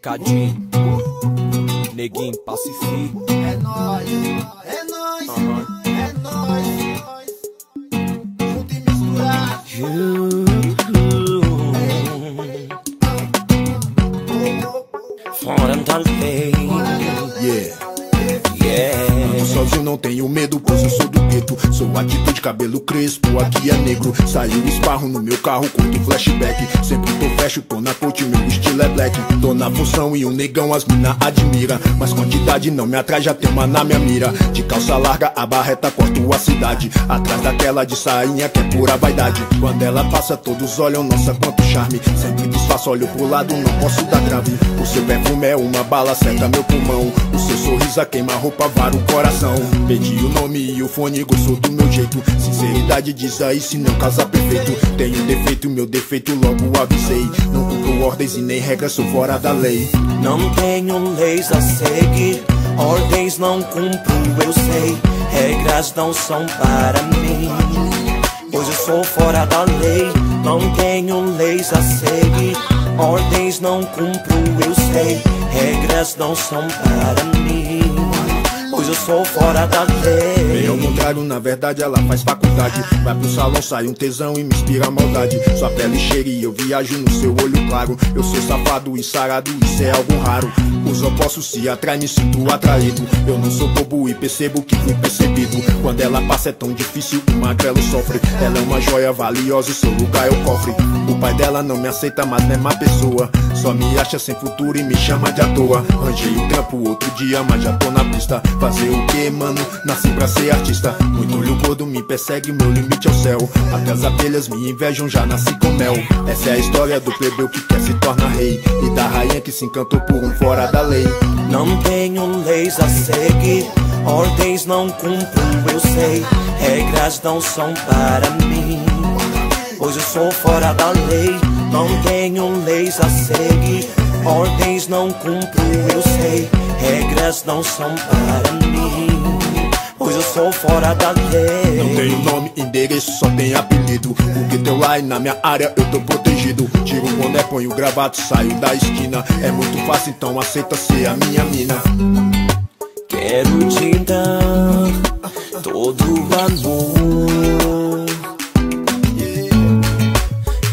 Cadinho, Neguinho, Pacifico. É nóis, é nóis, é nóis. Junto e misturado. Fora da lei. Ando sozinho, não tenho medo, pois eu sou do gueto. Sou atitude, cabelo crespo, aqui é negro. Saiu esparro no meu carro, curto flashback. Sempre tô fecho, tô na coach, meu estilo é black. Tô na função e o negão as mina admira. Mas quantidade não me atrai, já tem uma na minha mira. De calça larga, a barreta corto a cidade. Atrás daquela de sainha que é pura vaidade. Quando ela passa, todos olham, nossa, quanto charme. Sempre disfarço, olho pro lado, não posso dar grave. O seu perfume é uma bala, certa meu pulmão. O seu sorriso a queima roupa, vara o coração. Pedi o nome e o fone, gostou do meu jeito. Sinceridade diz aí, se não casa perfeito. Tenho defeito, meu defeito logo avisei. Não cumpro ordens e nem regras, sou fora da lei. Não tenho leis a seguir, ordens não cumpro, eu sei. Regras não são para mim, pois eu sou fora da lei. Não tenho leis a seguir, ordens não cumpro, eu sei. Regras não são para mim, pois eu sou fora da lei. Bem ao contrário, na verdade ela faz faculdade. Vai pro salão, sai um tesão e me inspira a maldade. Sua pele cheira e eu viajo no seu olho claro. Eu sou safado e sarado, isso é algo raro. Os opostos se atraem, me sinto atraído. Eu não sou bobo e percebo que fui percebido. Quando ela passa é tão difícil, o magrelo sofre. Ela é uma joia valiosa e seu lugar é o cofre. O pai dela não me aceita, mas não é má pessoa. Só me acha sem futuro e me chama de à toa. Arranjei o trampo outro dia, mas já tô na pista. Fazer o que, mano? Nasci pra ser artista. Muito olho gordo me persegue, meu limite é o céu. Até as abelhas me invejam, já nasci com mel. Essa é a história do plebeu que quer se tornar rei, e da rainha que se encantou por um fora da lei. Não tenho leis a seguir, ordens não cumpro, eu sei. Regras não são para mim, pois eu sou fora da lei. Não tenho leis a seguir, ordens não cumpro, eu sei. Regras não são para mim, pois eu sou fora da lei. Não tenho nome, endereço, só tenho apelido. Porque teu line na minha área eu tô protegido. Tiro o boné, ponho o gravato, saio da esquina. É muito fácil, então aceita ser a minha mina. Quero te dar todo o amor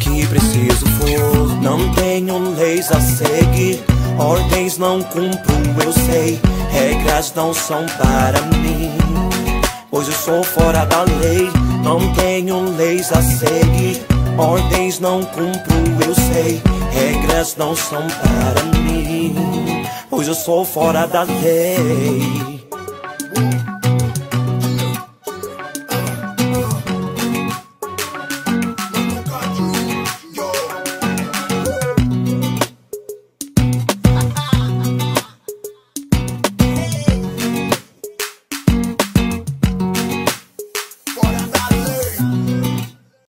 que preciso for. Não tenho leis a seguir, ordens não cumpro, eu sei. Regras não são para mim, pois eu sou fora da lei. Não tenho leis a seguir, ordens não cumpro, eu sei. Regras não são para mim, pois eu sou fora da lei.